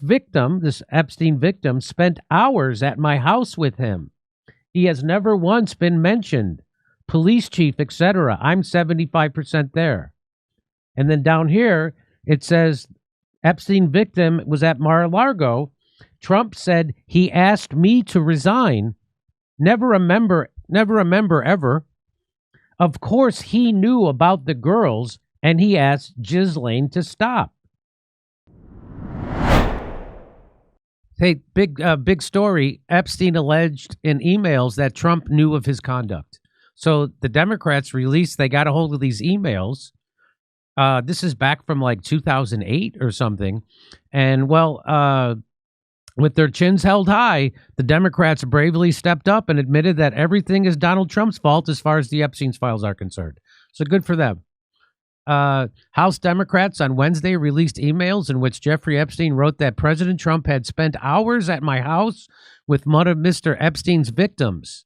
victim, this Epstein victim, spent hours at my house with him. He has never once been mentioned. Police chief, etc. I'm 75% there. And then down here, it says Epstein victim was at Mar-a-Lago. Trump said he asked me to resign. Never remember ever. Of course, he knew about the girls, and he asked Ghislaine to stop. Hey, big story. Epstein alleged in emails that Trump knew of his conduct. So the Democrats released, they got a hold of these emails. This is back from like 2008 or something. And well, with their chins held high, the Democrats bravely stepped up and admitted that everything is Donald Trump's fault as far as the Epstein's files are concerned. So good for them. House Democrats on Wednesday released emails in which Jeffrey Epstein wrote that President Trump had spent hours at my house with one of Mr. Epstein's victims,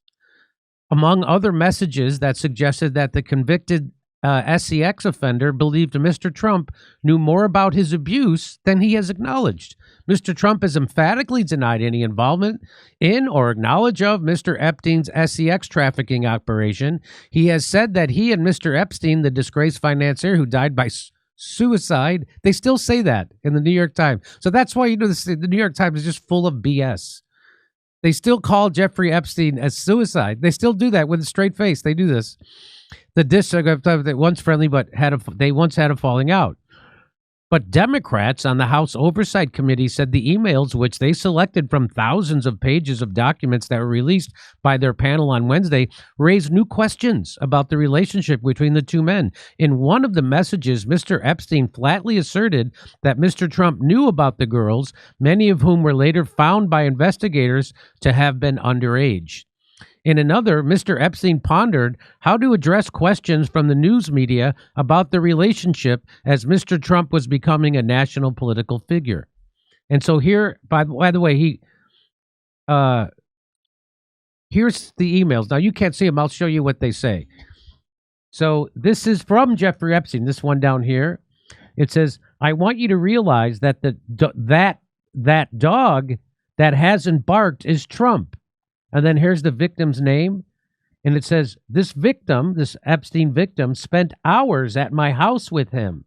among other messages that suggested that the convicted SEX offender believed Mr. Trump knew more about his abuse than he has acknowledged. Mr. Trump has emphatically denied any involvement in or knowledge of Mr. Epstein's SEX trafficking operation. He has said that he and Mr. Epstein, the disgraced financier who died by suicide, they still say that in the New York Times. So that's why, you know, the New York Times is just full of BS. They still call Jeffrey Epstein as suicide. They still do that with a straight face. They do this. The district once friendly, but they once had a falling out. But Democrats on the House Oversight Committee said the emails, which they selected from thousands of pages of documents that were released by their panel on Wednesday, raised new questions about the relationship between the two men. In one of the messages, Mr. Epstein flatly asserted that Mr. Trump knew about the girls, many of whom were later found by investigators to have been underage. In another, Mr. Epstein pondered how to address questions from the news media about the relationship as Mr. Trump was becoming a national political figure. And so here, by the way, here's the emails. Now, you can't see them. I'll show you what they say. So this is from Jeffrey Epstein, this one down here. It says, I want you to realize that that dog that hasn't barked is Trump. And then here's the victim's name. And it says, this victim, this Epstein victim, spent hours at my house with him.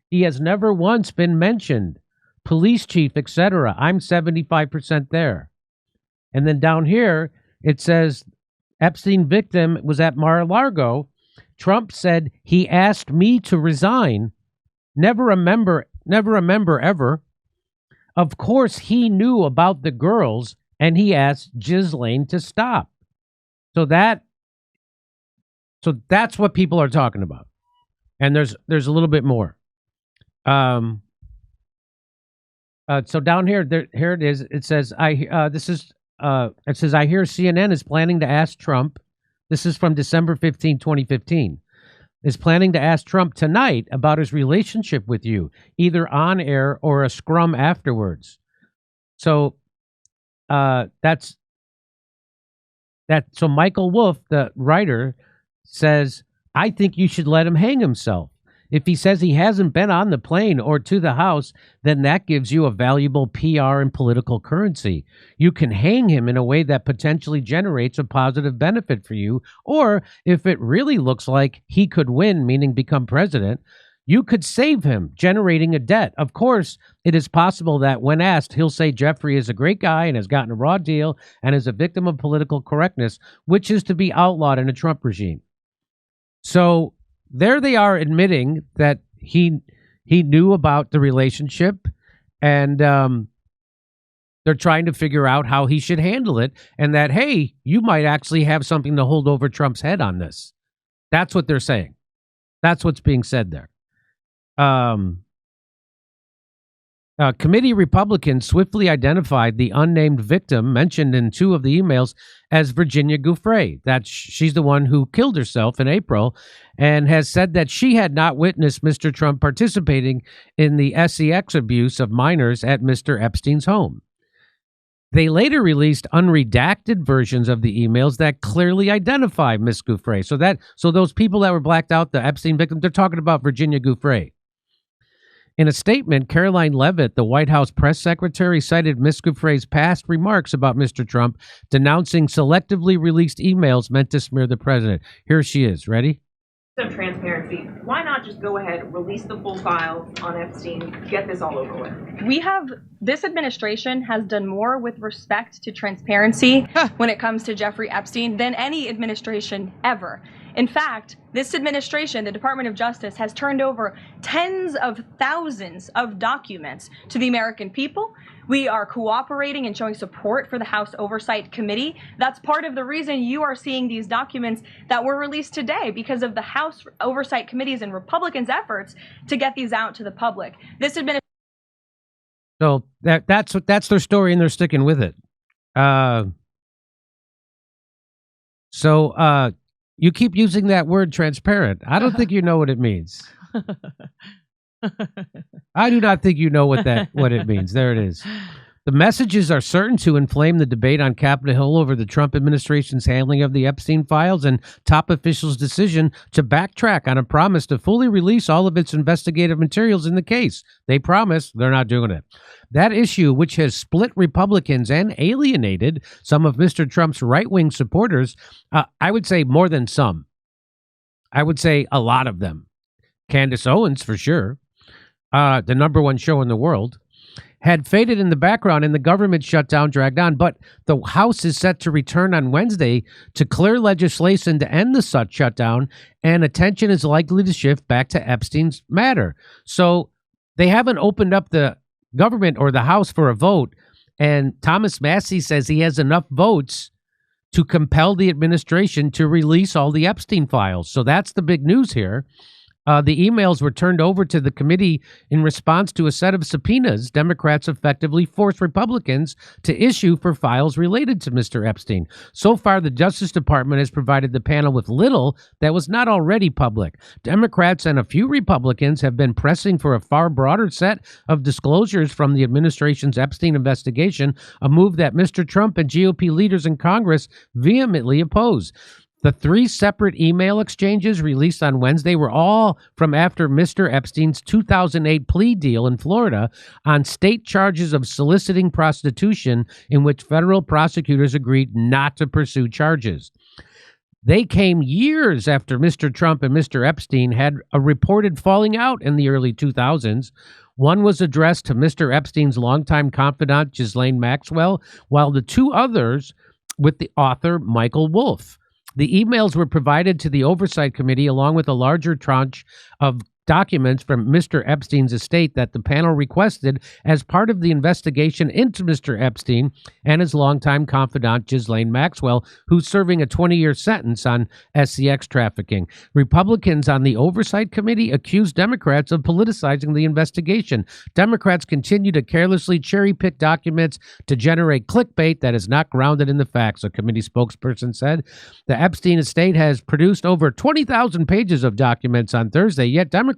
He has never once been mentioned. Police chief, etc. I'm 75% there. And then down here, it says, Epstein victim was at Mar-a-Lago. Trump said he asked me to resign. Never remember ever. Of course, he knew about the girls, and he asked Ghislaine to stop. So that's what people are talking about. And there's a little bit more. So down here, here it is. It says, I hear CNN is planning to ask Trump. This is from December 15, 2015. Is planning to ask Trump tonight about his relationship with you, either on air or a scrum afterwards. So that's so Michael Wolff, the writer, says, I think you should let him hang himself. If he says he hasn't been on the plane or to the house, then that gives you a valuable PR and political currency. You can hang him in a way that potentially generates a positive benefit for you. Or if it really looks like he could win, meaning become president, you could save him, generating a debt. Of course, it is possible that when asked, he'll say Jeffrey is a great guy and has gotten a raw deal and is a victim of political correctness, which is to be outlawed in a Trump regime. So there they are admitting that he knew about the relationship, and they're trying to figure out how he should handle it, and that, hey, you might actually have something to hold over Trump's head on this. That's what they're saying. That's what's being said there. Committee Republicans swiftly identified the unnamed victim mentioned in two of the emails as Virginia Giuffre. She's the one who killed herself in April, and has said that she had not witnessed Mr. Trump participating in the SEX abuse of minors at Mr. Epstein's home. They later released unredacted versions of the emails that clearly identify Miss Giuffre. So those people that were blacked out, the Epstein victim, they're talking about Virginia Giuffre. In a statement, Caroline Leavitt, the White House press secretary, cited Ms. Giuffre's past remarks about Mr. Trump, denouncing selectively released emails meant to smear the president. Here she is. Ready? Some transparency. Why not just go ahead, release the full files on Epstein, get this all over with? This administration has done more with respect to transparency when it comes to Jeffrey Epstein than any administration ever. In fact, this administration, the Department of Justice, has turned over tens of thousands of documents to the American people. We are cooperating and showing support for the House Oversight Committee. That's part of the reason you are seeing these documents that were released today, because of the House Oversight Committee's and Republicans' efforts to get these out to the public. This administration. So that's their story, and they're sticking with it. You keep using that word transparent. I don't think you know what it means. I do not think you know what it means. There it is. The messages are certain to inflame the debate on Capitol Hill over the Trump administration's handling of the Epstein files and top officials' decision to backtrack on a promise to fully release all of its investigative materials in the case. They promise, they're not doing it. That issue, which has split Republicans and alienated some of Mr. Trump's right-wing supporters, I would say more than some. I would say a lot of them. Candace Owens, for sure, the #1 show in the world, had faded in the background and the government shutdown dragged on. But the House is set to return on Wednesday to clear legislation to end the shutdown, and attention is likely to shift back to Epstein's matter. So they haven't opened up the government or the House for a vote, and Thomas Massie says he has enough votes to compel the administration to release all the Epstein files. So that's the big news here. The emails were turned over to the committee in response to a set of subpoenas Democrats effectively forced Republicans to issue for files related to Mr. Epstein. So far, the Justice Department has provided the panel with little that was not already public. Democrats and a few Republicans have been pressing for a far broader set of disclosures from the administration's Epstein investigation, a move that Mr. Trump and GOP leaders in Congress vehemently oppose. The 3 separate email exchanges released on Wednesday were all from after Mr. Epstein's 2008 plea deal in Florida on state charges of soliciting prostitution, in which federal prosecutors agreed not to pursue charges. They came years after Mr. Trump and Mr. Epstein had a reported falling out in the early 2000s. One was addressed to Mr. Epstein's longtime confidant, Ghislaine Maxwell, while the 2 others with the author, Michael Wolff. The emails were provided to the Oversight Committee along with a larger tranche of documents from Mr. Epstein's estate that the panel requested as part of the investigation into Mr. Epstein and his longtime confidant, Ghislaine Maxwell, who's serving a 20-year sentence on SCX trafficking. Republicans on the Oversight Committee accused Democrats of politicizing the investigation. Democrats continue to carelessly cherry-pick documents to generate clickbait that is not grounded in the facts, a committee spokesperson said. The Epstein estate has produced over 20,000 pages of documents on Thursday, yet Democrats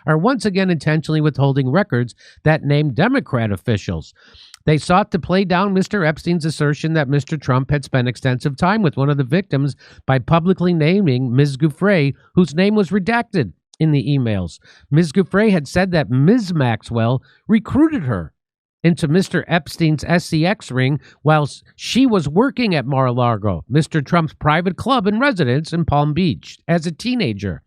are once again intentionally withholding records that name Democrat officials. They sought to play down Mr. Epstein's assertion that Mr. Trump had spent extensive time with one of the victims by publicly naming Ms. Giuffre, whose name was redacted in the emails. Ms. Giuffre had said that Ms. Maxwell recruited her into Mr. Epstein's SCX ring while she was working at Mar-a-Lago, Mr. Trump's private club and residence in Palm Beach, as a teenager.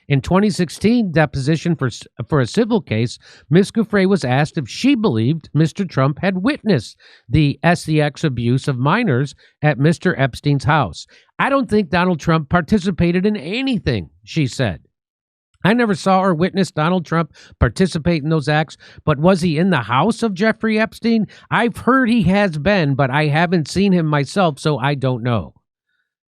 In 2016 deposition for a civil case, Ms. Giuffre was asked if she believed Mr. Trump had witnessed the SCX abuse of minors at Mr. Epstein's house. I don't think Donald Trump participated in anything, she said. I never saw or witnessed Donald Trump participate in those acts, but was he in the house of Jeffrey Epstein? I've heard he has been, but I haven't seen him myself, so I don't know.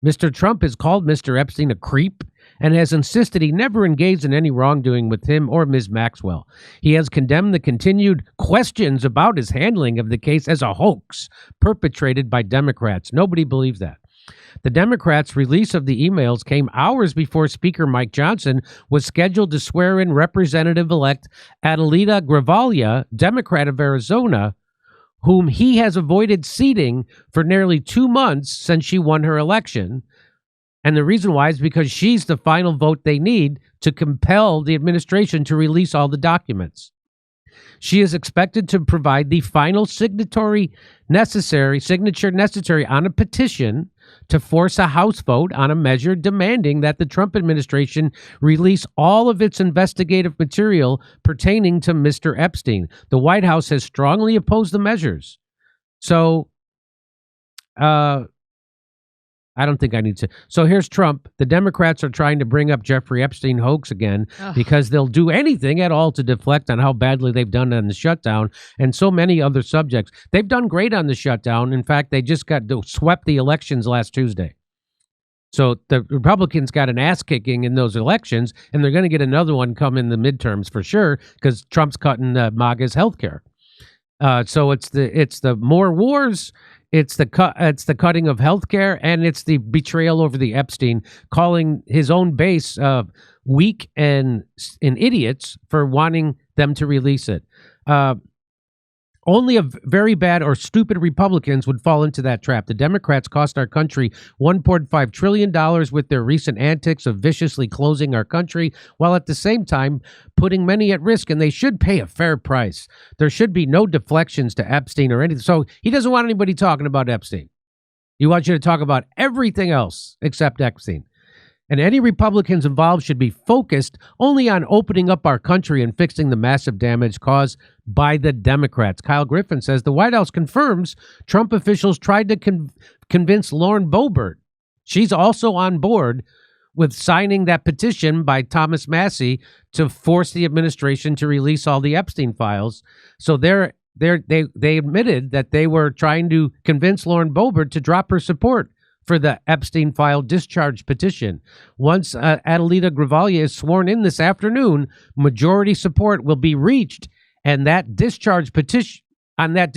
Mr. Trump has called Mr. Epstein a creep and has insisted he never engaged in any wrongdoing with him or Ms. Maxwell. He has condemned the continued questions about his handling of the case as a hoax perpetrated by Democrats. Nobody believes that. The Democrats' release of the emails came hours before Speaker Mike Johnson was scheduled to swear in Representative-elect Adelita Gravalia, Democrat of Arizona, whom he has avoided seating for nearly 2 months since she won her election. And the reason why is because she's the final vote they need to compel the administration to release all the documents. She is expected to provide the final signature necessary on a petition to force a House vote on a measure demanding that the Trump administration release all of its investigative material pertaining to Mr. Epstein. The White House has strongly opposed the measures. So, I don't think I need to. So here's Trump. The Democrats are trying to bring up Jeffrey Epstein hoax again because they'll do anything at all to deflect on how badly they've done on the shutdown and so many other subjects. They've done great on the shutdown. In fact, they just swept the elections last Tuesday. So the Republicans got an ass kicking in those elections, and they're going to get another one come in the midterms for sure because Trump's cutting MAGA's health care. So it's the more wars. It's the cutting of healthcare, and it's the betrayal over the Epstein, calling his own base weak and idiots for wanting them to release it. Only very bad or stupid Republicans would fall into that trap. The Democrats cost our country $1.5 trillion with their recent antics of viciously closing our country, while at the same time putting many at risk, and they should pay a fair price. There should be no deflections to Epstein or anything. So he doesn't want anybody talking about Epstein. He wants you to talk about everything else except Epstein. And any Republicans involved should be focused only on opening up our country and fixing the massive damage caused by the Democrats. Kyle Griffin says the White House confirms Trump officials tried to convince Lauren Boebert. She's also on board with signing that petition by Thomas Massie to force the administration to release all the Epstein files. So they admitted that they were trying to convince Lauren Boebert to drop her support for the Epstein file discharge petition. Once Adelita Gravalia is sworn in this afternoon, majority support will be reached, and that discharge petition on that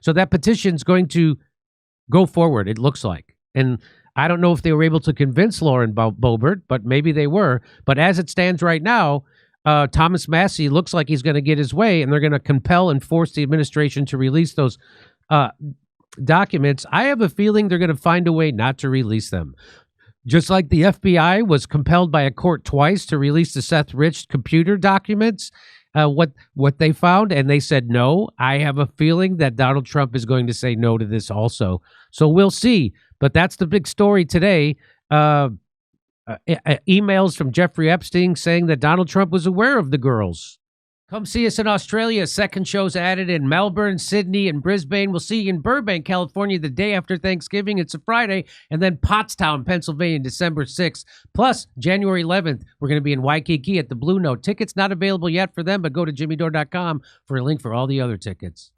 so that petition's going to go forward, it looks like. And I don't know if they were able to convince Lauren Boebert, but maybe they were. But as it stands right now, Thomas Massie looks like he's going to get his way, and they're going to compel and force the administration to release those documents. I have a feeling they're going to find a way not to release them. Just like the FBI was compelled by a court twice to release the Seth Rich computer documents, what they found, and they said no. I have a feeling that Donald Trump is going to say no to this also. So we'll see. But that's the big story today. Emails from Jeffrey Epstein saying that Donald Trump was aware of the girls. Come see us in Australia. Second show's added in Melbourne, Sydney, and Brisbane. We'll see you in Burbank, California, the day after Thanksgiving. It's a Friday. And then Pottstown, Pennsylvania, December 6th. Plus, January 11th, we're going to be in Waikiki at the Blue Note. Tickets not available yet for them, but go to jimmydore.com for a link for all the other tickets.